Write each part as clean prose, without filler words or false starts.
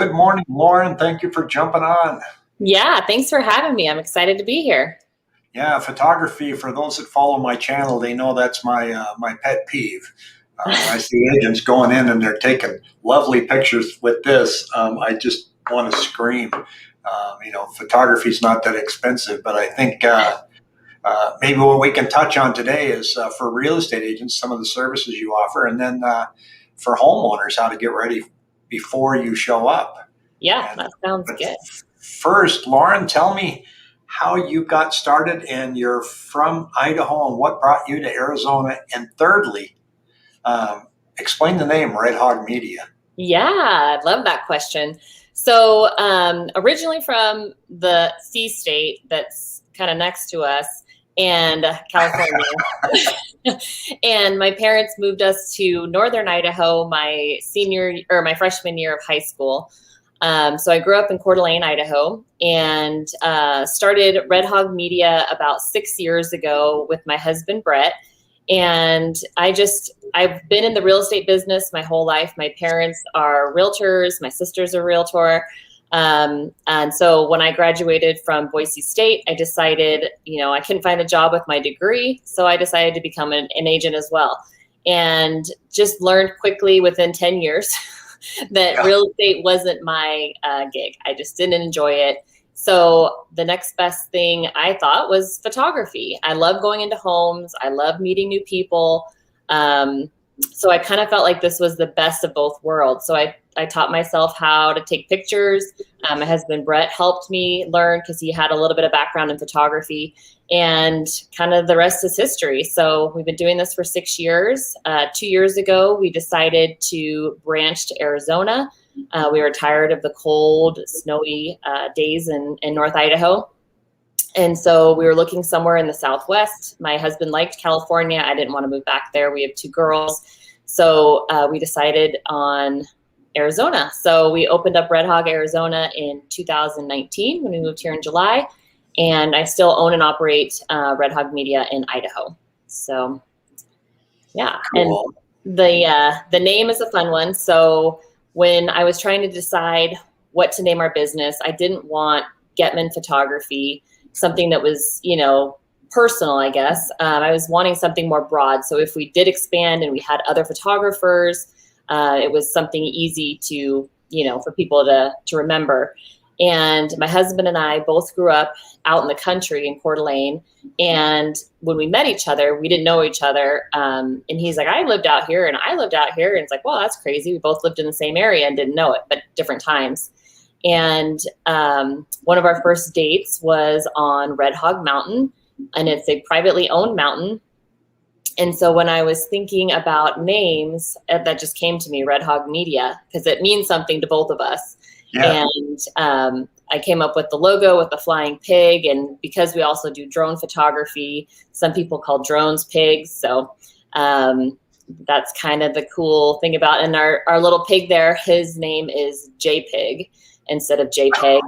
Good morning, Lauren. Thank you for jumping on. Yeah, thanks for having me. I'm excited to be here. Yeah, photography. For those that follow my channel, they know that's my pet peeve. I see agents going in and they're taking lovely pictures with this. I just want to scream. Photography is not that expensive, but I think maybe what we can touch on today is for real estate agents, some of the services you offer, and then for homeowners, how to get ready before you show up. Yeah, And that sounds but good. first, Lauren, tell me how you got started and you're from Idaho and what brought you to Arizona. And thirdly, explain the name Red Hog Media. Yeah, I love that question. So, originally from the C state that's kind of next to us and California. And my parents moved us to northern Idaho my freshman year of high school. So I grew up in Coeur d'Alene, Idaho, and started Red Hog Media about 6 years ago with my husband, Brett. And I've been in the real estate business my whole life. My parents are realtors. My sister's a realtor. And so when I graduated from Boise State, I decided, I couldn't find a job with my degree. So I decided to become an agent as well. And just learned quickly within 10 years that real estate wasn't my gig. I just didn't enjoy it. So the next best thing I thought was photography. I love going into homes. I love meeting new people. So I kind of felt like this was the best of both worlds. So I taught myself how to take pictures. My husband, Brett, helped me learn because he had a little bit of background in photography, and kind of the rest is history. So we've been doing this for 6 years. 2 years ago, we decided to branch to Arizona. We were tired of the cold, snowy days in North Idaho. And so we were looking somewhere in the Southwest. My husband liked California. I didn't want to move back there. We have 2 girls. So we decided on Arizona. So we opened up Red Hog Arizona in 2019 when we moved here in July. And I still own and operate Red Hog Media in Idaho. So yeah. Cool. And the name is a fun one. So when I was trying to decide what to name our business, I didn't want Getman Photography, something that was, personal, I guess. I was wanting something more broad. So if we did expand and we had other photographers, it was something easy to, for people to remember. And my husband and I both grew up out in the country in Coeur d'Alene. And when we met each other, we didn't know each other. And he's like, I lived out here and I lived out here. And it's like, well, that's crazy. We both lived in the same area and didn't know it, but different times. And one of our first dates was on Red Hog Mountain, and it's a privately owned mountain. And so when I was thinking about names, that just came to me, Red Hog Media, because it means something to both of us. Yeah. And I came up with the logo with the flying pig. And because we also do drone photography, some people call drones pigs. So that's kind of the cool thing about, and our little pig there, his name is J-Pig instead of JPEG.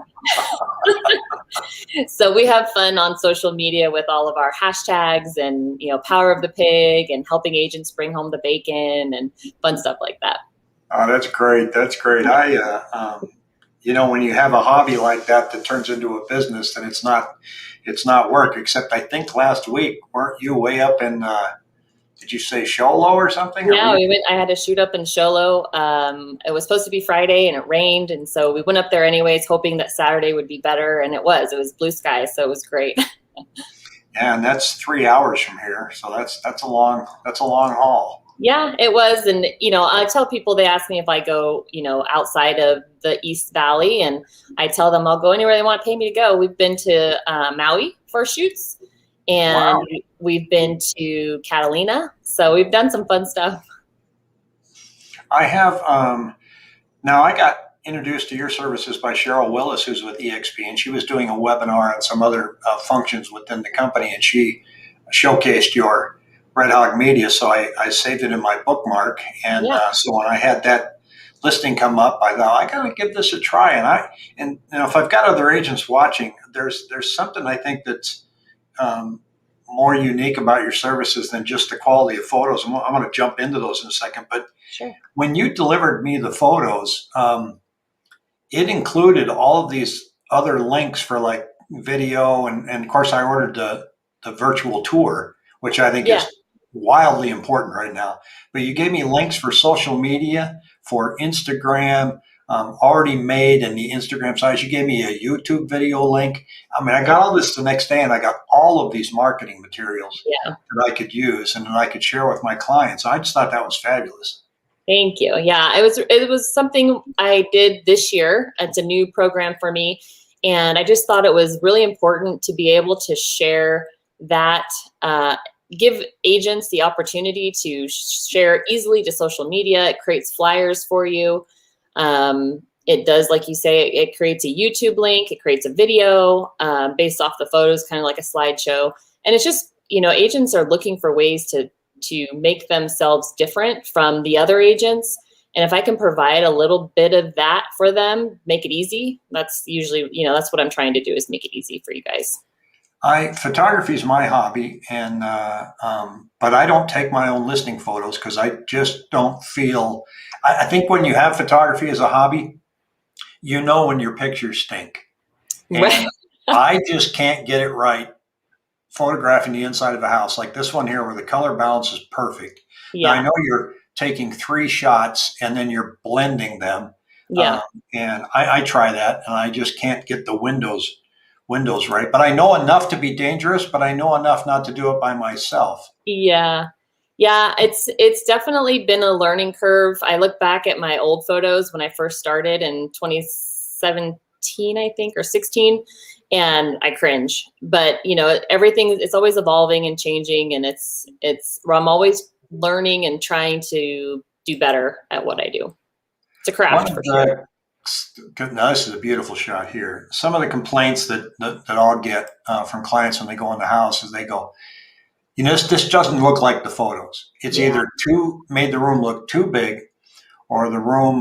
So we have fun on social media with all of our hashtags and, power of the pig and helping agents bring home the bacon and fun stuff like that. Oh, that's great. That's great. When you have a hobby like that turns into a business, then it's not work. Except I think last week, weren't you way up in, did you say Show Low or something? Yeah, I had to shoot up in Show Low. It was supposed to be Friday and it rained. And so we went up there anyways, hoping that Saturday would be better. And it was blue sky. So it was great. Yeah. And that's 3 hours from here. So that's a long haul. Yeah, it was. And, I tell people, they ask me if I go, outside of the East Valley, and I tell them I'll go anywhere they want to pay me to go. We've been to Maui for shoots, and we've been to Catalina. So we've done some fun stuff. I have, now I got introduced to your services by Cheryl Willis, who's with EXP, and she was doing a webinar on some other functions within the company, and she showcased your Red Hog Media, so I saved it in my bookmark, and so when I had that listing come up, I thought I gotta give this a try. And if I've got other agents watching, there's something I think that's more unique about your services than just the quality of photos. I'm going to jump into those in a second, but Sure. When you delivered me the photos, it included all of these other links for like video, and of course I ordered the virtual tour, which I think Yeah. is wildly important right now. But you gave me links for social media, for Instagram, already made in the Instagram size. You gave me a YouTube video link. I mean, I got all this the next day, and I got all of these marketing materials Yeah. that I could use and that I could share with my clients. I just thought that was fabulous. Thank you. Yeah, it was something I did this year. It's a new program for me, and I just thought it was really important to be able to share that, give agents the opportunity to share easily to social media. It creates flyers for you. It does, like you say, it creates a YouTube link. It creates a video based off the photos, kind of like a slideshow. And it's just, agents are looking for ways to make themselves different from the other agents. And if I can provide a little bit of that for them, make it easy. That's usually, that's what I'm trying to do, is make it easy for you guys. Photography is my hobby, and but I don't take my own listing photos because I just don't feel. I think when you have photography as a hobby, when your pictures stink, and Right. I just can't get it right photographing the inside of a house like this one here, where the color balance is perfect. Now I Yeah. know you're taking 3 shots and then you're blending them, Yeah. and I try that, and I just can't get the windows right. But I know enough to be dangerous, but I know enough not to do it by myself. Yeah. Yeah, it's definitely been a learning curve. I look back at my old photos when I first started in 2017, I think, or 16, and I cringe. But everything, it's always evolving and changing, and I'm always learning and trying to do better at what I do. It's a One craft of for sure. now this is a beautiful shot here. Some of the complaints that I'll get from clients when they go in the house is they go, this doesn't look like the photos. It's Yeah. either made the room look too big, or the room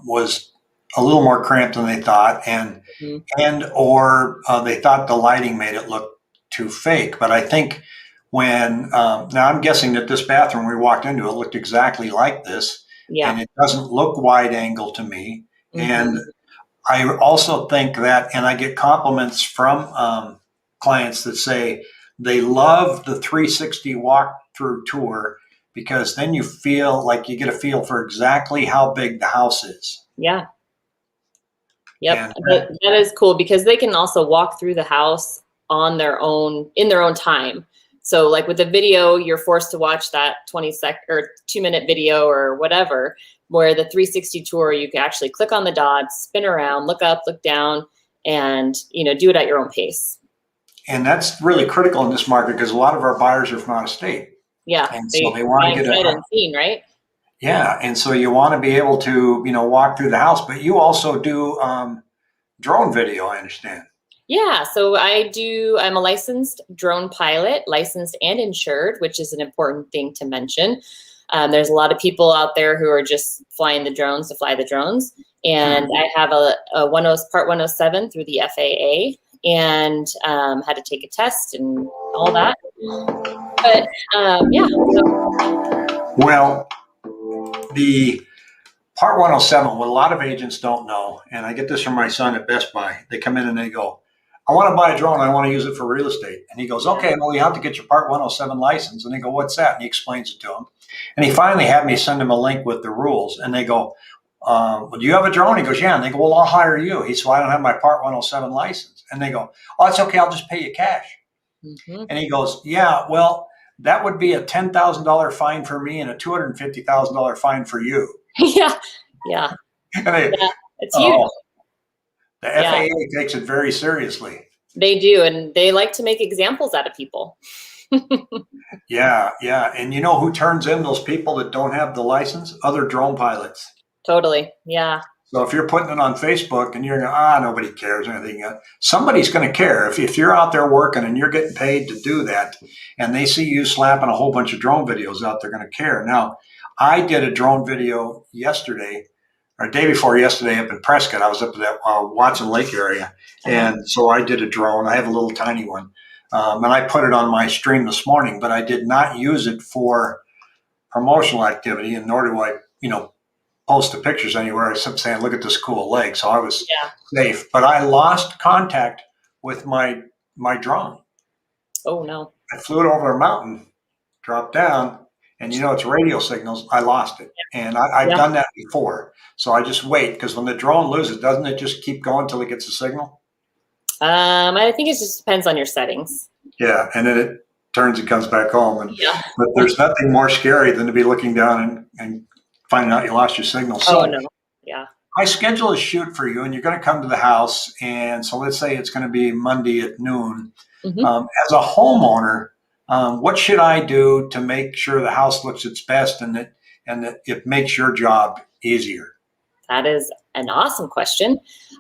was a little more cramped than they thought, Mhm. or they thought the lighting made it look too fake. But I think when now I'm guessing that this bathroom we walked into, it looked exactly like this, Yeah. and it doesn't look wide angle to me. And Hmm. I also think that, and I get compliments from clients that say they love the 360 walkthrough tour, because then you feel like you get a feel for exactly how big the house is. Yeah. Yep. And That is cool, because they can also walk through the house on their own, in their own time. So like with the video, you're forced to watch that 20-second or 2-minute video or whatever, where the 360 tour, you can actually click on the dots, spin around, look up, look down, and do it at your own pace. and that's really critical in this market, because a lot of our buyers are from out of state. Yeah. And so They they want to buying get sight a, unseen, right? yeah. And so you want to be able to, walk through the house, but you also do drone video, I understand. Yeah, so I'm a licensed drone pilot, licensed and insured, which is an important thing to mention. There's a lot of people out there who are just flying the drones to fly the drones. And I have a Part 107 through the FAA, and had to take a test and all that. But yeah. Well, the Part 107, what a lot of agents don't know, and I get this from my son at Best Buy, they come in and they go, I want to buy a drone. I want to use it for real estate. And he goes, okay, well, you have to get your Part 107 license. And they go, what's that? And he explains it to him. And he finally had me send him a link with the rules. And they go, well, do you have a drone? He goes, yeah. And they go, well, I'll hire you. He said, well, I don't have my Part 107 license. And they go, oh, it's okay. I'll just pay you cash. Mm-hmm. And he goes, yeah, well, that would be a $10,000 fine for me and a $250,000 fine for you. Yeah. Yeah. And they, Yeah. It's huge. The FAA takes it very seriously. They do, and they like to make examples out of people. Yeah. And you know who turns in those people that don't have the license? Other drone pilots. Totally. Yeah. So if you're putting it on Facebook and you're going, nobody cares or anything, somebody's going to care. If you're out there working and you're getting paid to do that, and they see you slapping a whole bunch of drone videos out, they're going to care. Now, I did a drone video yesterday, or day before yesterday, up in Prescott. I was up in that Watson Lake area. And so I did a drone. I have a little tiny one. And I put it on my stream this morning, but I did not use it for promotional activity, and nor do I, post the pictures anywhere. I kept saying, look at this cool lake. So I was Yeah. safe, but I lost contact with my drone. Oh no. I flew it over a mountain, dropped down, and it's radio signals. I lost it. And I've Yeah. done that before. So I just wait, because when the drone loses, doesn't it just keep going until it gets a signal? I think it just depends on your settings. Yeah. And then it turns and comes back home. Yeah. But there's nothing more scary than to be looking down and finding out you lost your signal. Oh So no. Yeah. I schedule a shoot for you, and you're going to come to the house. And so let's say it's going to be Monday at noon. Mm-hmm. As a homeowner, what should I do to make sure the house looks its best and that it makes your job easier? That is an awesome question.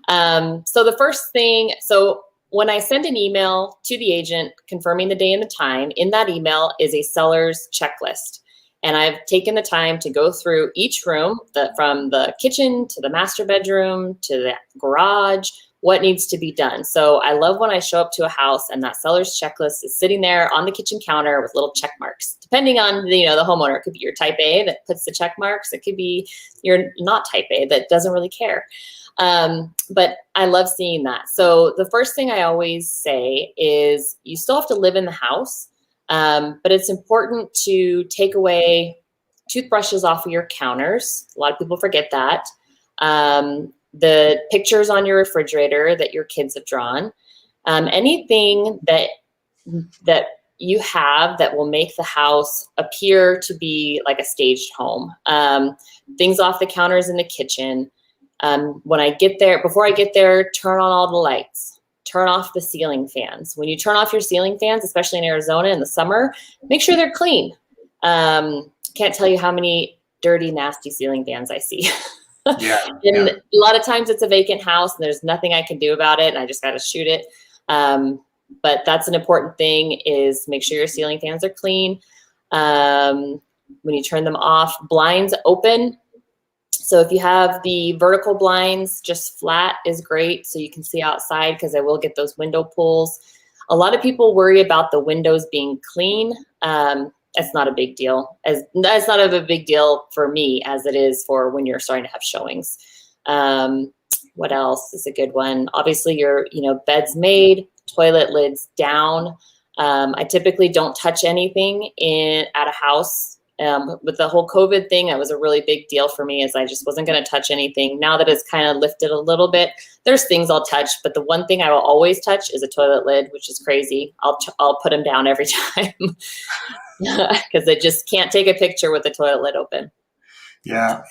So the first thing, so when I send an email to the agent confirming the day and the time, in that email is a seller's checklist. And I've taken the time to go through each room, from the kitchen to the master bedroom to the garage, what needs to be done. So I love when I show up to a house and that seller's checklist is sitting there on the kitchen counter with little check marks. Depending on the homeowner, it could be your type A that puts the check marks. It could be your not type A that doesn't really care. But I love seeing that. So the first thing I always say is you still have to live in the house, but it's important to take away toothbrushes off of your counters. A lot of people forget that. The pictures on your refrigerator that your kids have drawn, anything that you have that will make the house appear to be like a staged home. Things off the counters in the kitchen. When I get there, before I get there, turn on all the lights, turn off the ceiling fans. When you turn off your ceiling fans, especially in Arizona in the summer, make sure they're clean. Can't tell you how many dirty, nasty ceiling fans I see. Yeah. And a lot of times it's a vacant house and there's nothing I can do about it and I just got to shoot it. But that's an important thing, is make sure your ceiling fans are clean. When you turn them off, blinds open. So if you have the vertical blinds, just flat is great so you can see outside, because I will get those window pulls. A lot of people worry about the windows being clean. That's not a big deal. That's not a big deal for me as it is for when you're starting to have showings. What else is a good one? Obviously, your bed's made, toilet lids down. I typically don't touch anything at a house. With the whole COVID thing, that was a really big deal for me, as I just wasn't going to touch anything. Now that it's kind of lifted a little bit, there's things I'll touch, but the one thing I will always touch is a toilet lid, which is crazy. I'll put them down every time because I just can't take a picture with the toilet lid open. Yeah.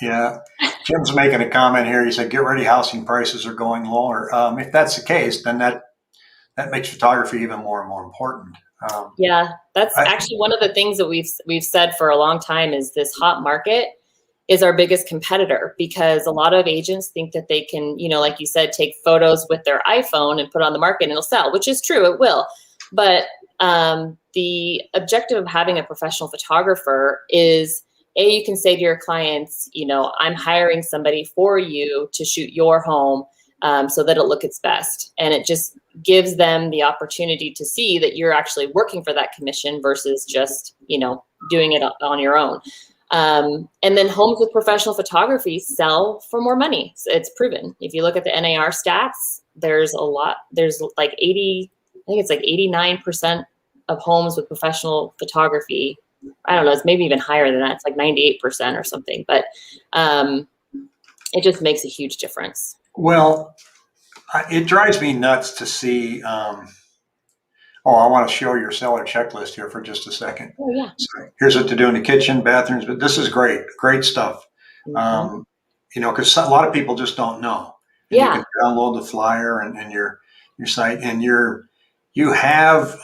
Jim's making a comment here. He said, get ready, housing prices are going lower. If that's the case, then that makes photography even more and more important. Yeah, that's actually one of the things that we've said for a long time, is this hot market is our biggest competitor, because a lot of agents think that they can, like you said, take photos with their iPhone and put it on the market and it'll sell, which is true, it will. But the objective of having a professional photographer is, you can say to your clients, I'm hiring somebody for you to shoot your home so that it'll look its best. And it just gives them the opportunity to see that you're actually working for that commission versus just, doing it on your own. And then homes with professional photography sell for more money. So it's proven. If you look at the NAR stats, there's like 89% of homes with professional photography. I don't know, it's maybe even higher than that. It's like 98% or something, but it just makes a huge difference. Well, it drives me nuts to see. I want to show your seller checklist here for just a second. Oh, yeah. So here's what to do in the kitchen, bathrooms, but this is great stuff. Mm-hmm. Because a lot of people just don't know. And Yeah. you can download the flyer and your site, and you have,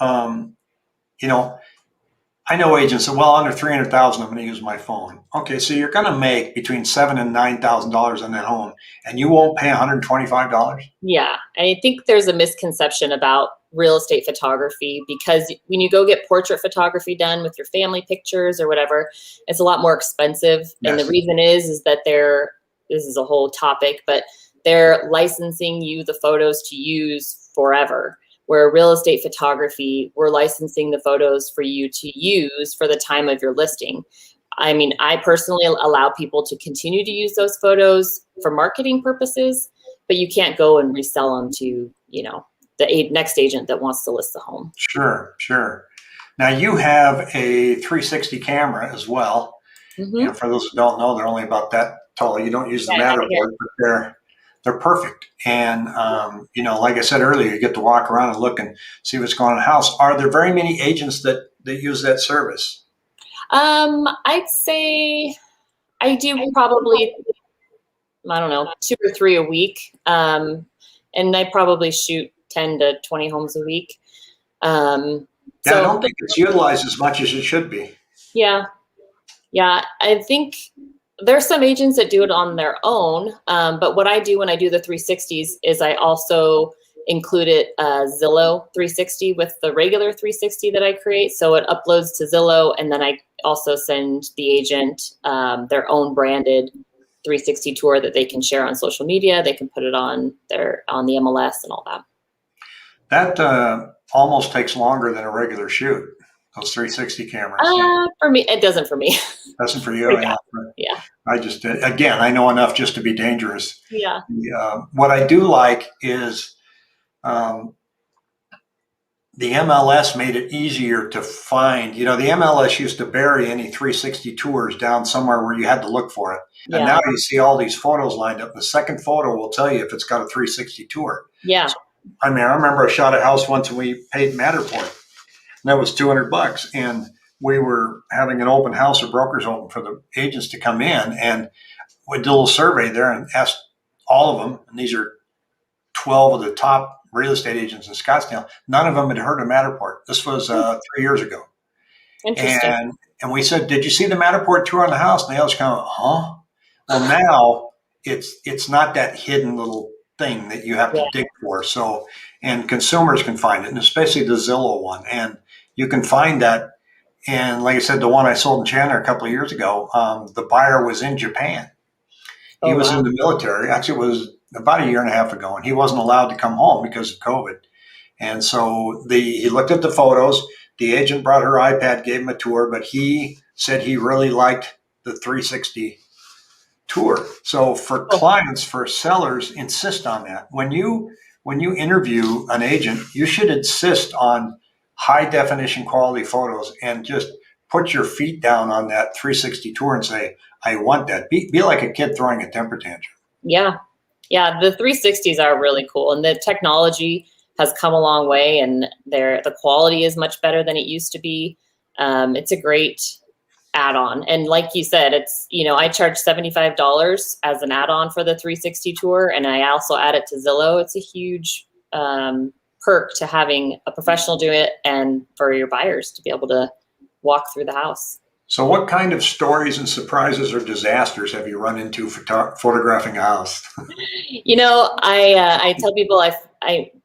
I know agents say, well, under 300,000, I'm going to use my phone. Okay, so you're going to make between $7,000 and $9,000 on that home, and you won't pay $125. Yeah, I think there's a misconception about real estate photography, because when you go get portrait photography done with your family pictures or whatever, it's a lot more expensive. Yes. And the reason is that this is a whole topic, but they're licensing you the photos to use forever. Where real estate photography, we're licensing the photos for you to use for the time of your listing. I mean, I personally allow people to continue to use those photos for marketing purposes, but you can't go and resell them to, the next agent that wants to list the home. Sure, sure. Now you have a 360 camera as well. Mm-hmm. And for those who don't know, they're only about that tall. You don't use the Matterport, but they're perfect. And like I said earlier, you get to walk around and look and see what's going on in the house. Are there very many agents that use that service? I'd say I do probably, I don't know, 2 or 3 a week. And I probably shoot 10 to 20 homes a week. I don't think it's utilized as much as it should be. Yeah. I think there's some agents that do it on their own. But what I do when I do the 360s is I also include it Zillow 360 with the regular 360 that I create. So it uploads to Zillow, and then I also send the agent their own branded 360 tour that they can share on social media. They can put it on the MLS and all that. That almost takes longer than a regular shoot. Those 360 cameras. For me, it doesn't for me. Doesn't for you? Yeah. I just, again, I know enough just to be dangerous. Yeah. What I do like is the MLS made it easier to find. The MLS used to bury any 360 tours down somewhere where you had to look for it. And now you see all these photos lined up. The second photo will tell you if it's got a 360 tour. Yeah. So, I remember I shot a house once and we paid Matterport. And that was $200. And we were having an open house, or brokers open for the agents to come in. And we did a little survey there and asked all of them, and these are 12 of the top real estate agents in Scottsdale. None of them had heard of Matterport. This was 3 years ago. Interesting. And we said, "Did you see the Matterport tour on the house?" And they all just kind of, huh? Well, now it's not that hidden little thing that you have to dig for. So, and consumers can find it, and especially the Zillow one. And you can find that. And like I said, the one I sold in Chandler a couple of years ago, the buyer was in Japan. He was in the military. Actually, it was about a year and a half ago, and he wasn't allowed to come home because of COVID. And so he looked at the photos. The agent brought her iPad, gave him a tour, but he said he really liked the 360 tour. So for clients, for sellers, insist on that. When you interview an agent, you should insist on high definition quality photos and just put your feet down on that 360 tour and say, "I want that." Be like a kid throwing a temper tantrum. Yeah. The 360s are really cool, and the technology has come a long way, and the quality is much better than it used to be. It's a great add-on. And like you said, it's, I charge $75 as an add-on for the 360 tour, and I also add it to Zillow. It's a huge perk to having a professional do it, and for your buyers to be able to walk through the house. So what kind of stories and surprises or disasters have you run into photographing a house? I tell people,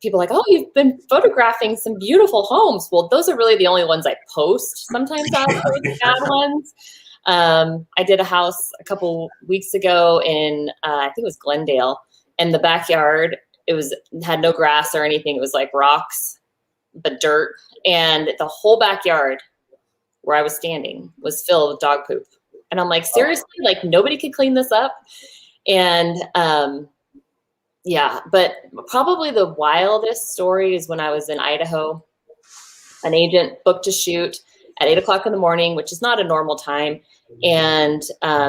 people are like, "Oh, you've been photographing some beautiful homes." Well, those are really the only ones I post. Sometimes I'll post bad ones. I did a house a couple weeks ago in, I think it was Glendale, and the backyard, had no grass or anything. It was like rocks, but dirt. And the whole backyard where I was standing was filled with dog poop. And I'm like, seriously, like nobody could clean this up. And but probably the wildest story is when I was in Idaho. An agent booked a shoot at 8 o'clock in the morning, which is not a normal time. And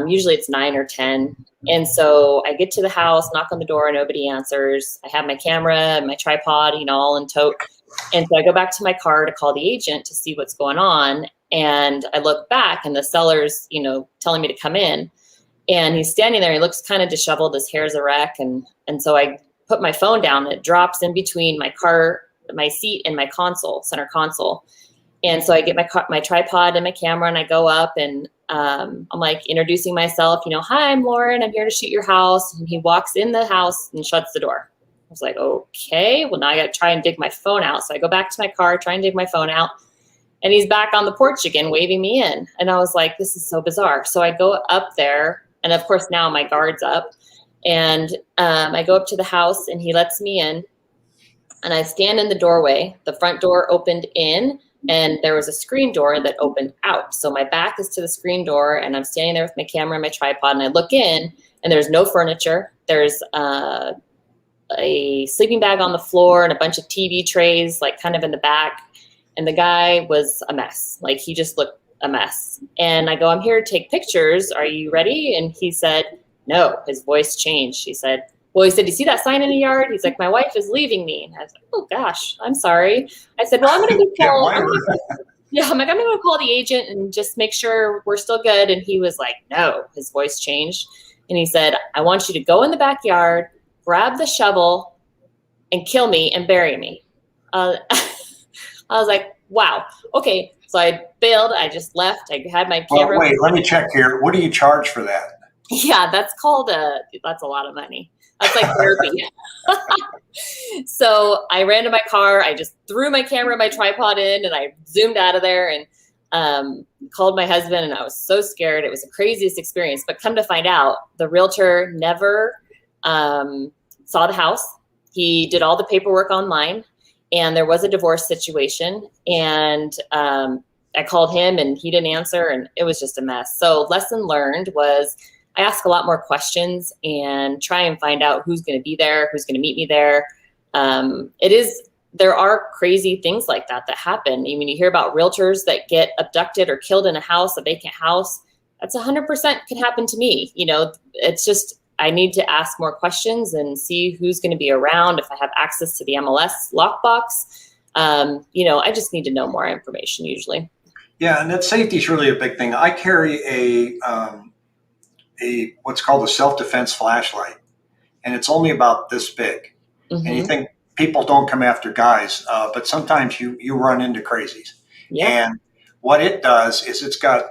usually it's 9 or 10. And so I get to the house, knock on the door, nobody answers. I have my camera and my tripod, all in tote. And so I go back to my car to call the agent to see what's going on. And I look back, and the seller's, telling me to come in. And he's standing there. He looks kind of disheveled. His hair's a wreck. And so I put my phone down. And it drops in between my car, my seat, and my center console. And so I get my tripod and my camera, and I go up, and I'm like introducing myself. "Hi, I'm Lauren. I'm here to shoot your house." And he walks in the house and shuts the door. I was like, okay, well, now I got to try and dig my phone out. So I go back to my car, try and dig my phone out. And he's back on the porch again, waving me in. And I was like, this is so bizarre. So I go up there, and of course now my guard's up. And I go up to the house, and he lets me in. And I stand in the doorway. The front door opened in, and there was a screen door that opened out. So my back is to the screen door, and I'm standing there with my camera and my tripod, and I look in, and there's no furniture. There's a sleeping bag on the floor and a bunch of TV trays, like kind of in the back. And the guy was a mess. Like, he just looked a mess. And I go, I'm here to take pictures. Are you ready? And he said, no. His voice changed. He said, you see that sign in the yard? He's like, my wife is leaving me. And I was like, oh gosh, I'm sorry. I said, well, I'm going to call. I'm going to go call the agent and just make sure we're still good. And he was like, no. His voice changed. And he said, I want you to go in the backyard, grab the shovel, and kill me and bury me. I was like, wow. Okay. So I bailed. I just left. I had my camera. Well, wait, let me check here. What do you charge for that? Yeah, that's a lot of money. That's like therapy. So I ran to my car. I just threw my camera, my tripod in, and I zoomed out of there and called my husband. And I was so scared. It was the craziest experience. But come to find out, the realtor never saw the house. He did all the paperwork online, and there was a divorce situation. And I called him, and he didn't answer, and it was just a mess. So lesson learned was I ask a lot more questions and try and find out who's going to be there, who's going to meet me there. There are crazy things like that happen. I mean, you hear about realtors that get abducted or killed in a house, a vacant house. That's 100% can happen to me. You know, it's just, I need to ask more questions and see who's going to be around. If I have access to the MLS lockbox, I just need to know more information usually. Yeah, and that safety is really a big thing. I carry a what's called a self-defense flashlight, and it's only about this big. Mm-hmm. And you think people don't come after guys, but sometimes you run into crazies. Yep. And what it does is it's got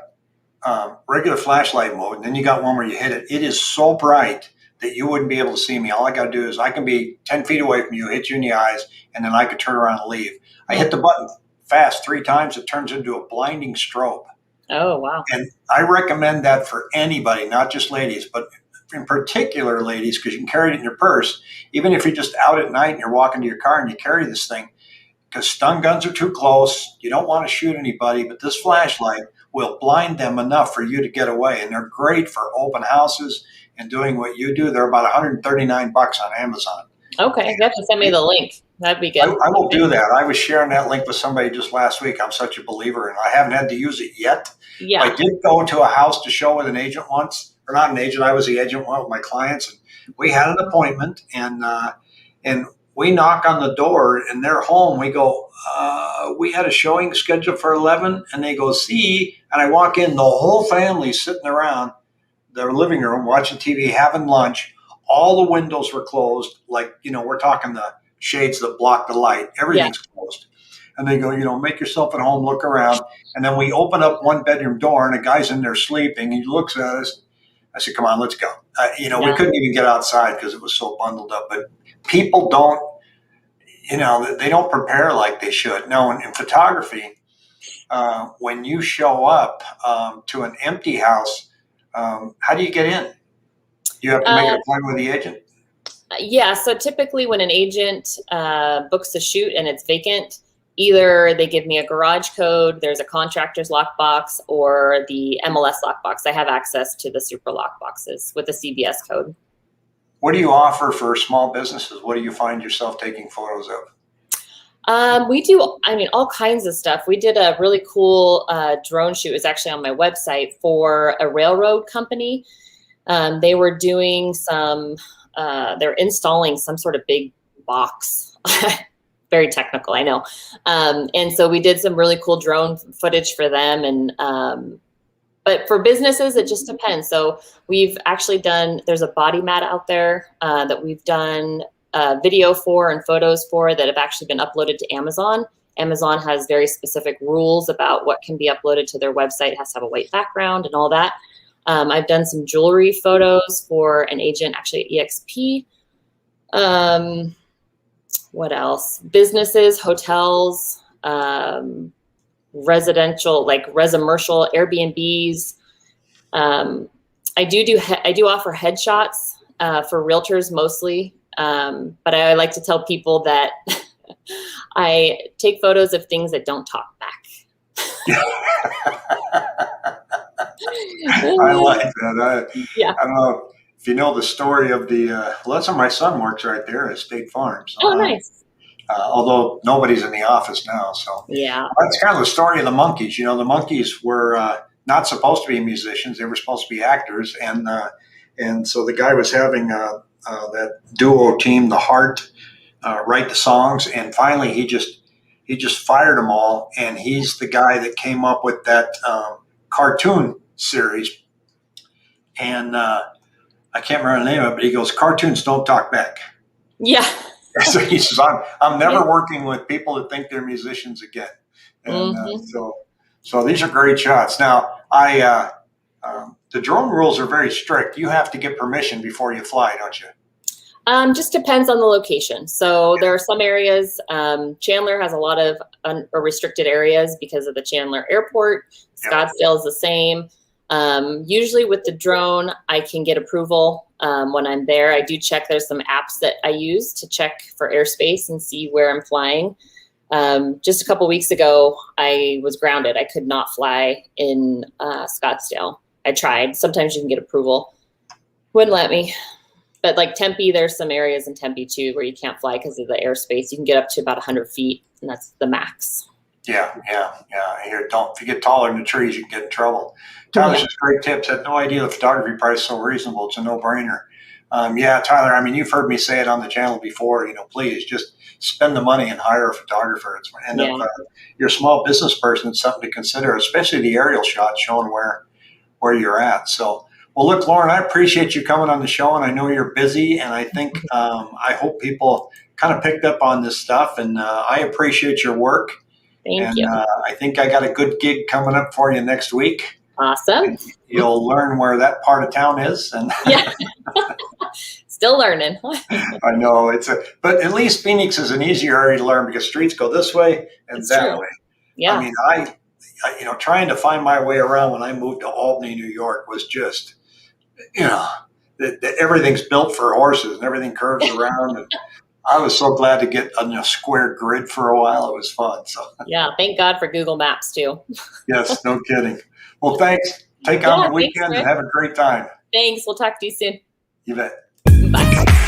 regular flashlight mode, and then you got one where you hit it. It is so bright that you wouldn't be able to see me. All I got to do is I can be 10 feet away from you, hit you in the eyes, and then I could turn around and leave. I hit the button fast 3 times, it turns into a blinding strobe. Oh, wow. And I recommend that for anybody, not just ladies, but in particular ladies, because you can carry it in your purse. Even if you're just out at night and you're walking to your car and you carry this thing, because stun guns are too close. You don't want to shoot anybody, but this flashlight will blind them enough for you to get away. And they're great for open houses and doing what you do. They're about $139 on Amazon. Okay, you have to send me the link. That'd be good. I will do that. I was sharing that link with somebody just last week. I'm such a believer, and I haven't had to use it yet. Yeah. I did go to a house to show with an agent once, or not an agent. I was the agent one with my clients, and we had an appointment, and we knock on the door, and they're home. We go, we had a showing scheduled for 11, and they go, see, and I walk in, the whole family sitting around their living room watching TV, having lunch. All the windows were closed, like, we're talking the shades that block the light. Everything's closed. And they go, make yourself at home, look around. And then we open up one bedroom door, and a guy's in there sleeping. He looks at us. I said, come on, let's go. We couldn't even get outside because it was so bundled up. But people don't, they don't prepare like they should. No, in photography, when you show up to an empty house, how do you get in? You have to make an appointment with the agent? Yeah. So typically when an agent books a shoot and it's vacant, either they give me a garage code, there's a contractor's lockbox, or the MLS lockbox. I have access to the super lockboxes with the CBS code. What do you offer for small businesses? What do you find yourself taking photos of? We do, all kinds of stuff. We did a really cool drone shoot. It was actually on my website for a railroad company. They were doing they're installing some sort of big box. Very technical, I know. And so we did some really cool drone footage for them. And but for businesses, it just depends. So we've actually there's a body mat out there that we've done video for and photos for that have actually been uploaded to Amazon. Amazon has very specific rules about what can be uploaded to their website. It has to have a white background and all that. I've done some jewelry photos for an agent actually at EXP. What else? Businesses, hotels, residential, like residential Airbnbs. I do offer headshots for realtors mostly, but I like to tell people that I take photos of things that don't talk back. I like that. Yeah. I don't know if you know the story of the, well, that's where my son works right there at State Farm. So, Oh, nice. although nobody's in the office now. So Yeah. that's kind of the story of the Monkees. You know, the Monkees were not supposed to be musicians; they were supposed to be actors, and so the guy was having that duo team, the Heart, write the songs, and finally he just fired them all, and he's the guy that came up with that cartoon series, and I can't remember the name of it, but he goes, "Cartoons don't talk back." Yeah. So he says, I'm never working with people that think they're musicians again. And so these are great shots. Now, the drone rules are very strict. You have to get permission before you fly, don't you? Just depends on the location. So there are some areas, Chandler has a lot of restricted areas because of the Chandler airport. Scottsdale is the same. Usually with the drone, I can get approval when I'm there. I do check. There's some apps that I use to check for airspace and see where I'm flying. Just a couple weeks ago, I was grounded. I could not fly in Scottsdale. I tried. Sometimes you can get approval. Wouldn't let me. But like Tempe, there's some areas in Tempe too where you can't fly because of the airspace. You can get up to about 100 feet, and that's the max. Yeah. I hear, if you get taller than the trees, you can get in trouble. Tyler's just great tips. Had no idea the photography price is so reasonable. It's a no-brainer. Tyler, I mean, you've heard me say it on the channel before, please just spend the money and hire a photographer. And if you're a small business person, it's something to consider, especially the aerial shots showing where you're at. So, well, look, Lauren, I appreciate you coming on the show, and I know you're busy, and I think I hope people kind of picked up on this stuff, and I appreciate your work. Thank you. I think I got a good gig coming up for you next week. Awesome. And you'll learn where that part of town is. And Still learning. I know but at least Phoenix is an easier area to learn because streets go this way and that way. Yeah. I mean, I trying to find my way around when I moved to Albany, New York was just, that everything's built for horses and everything curves around. And I was so glad to get on a square grid for a while. It was fun. So yeah, thank God for Google Maps too. Yes, no kidding. Well, thanks. Take on the weekend and have a great time. Thanks. We'll talk to you soon. You bet. Bye.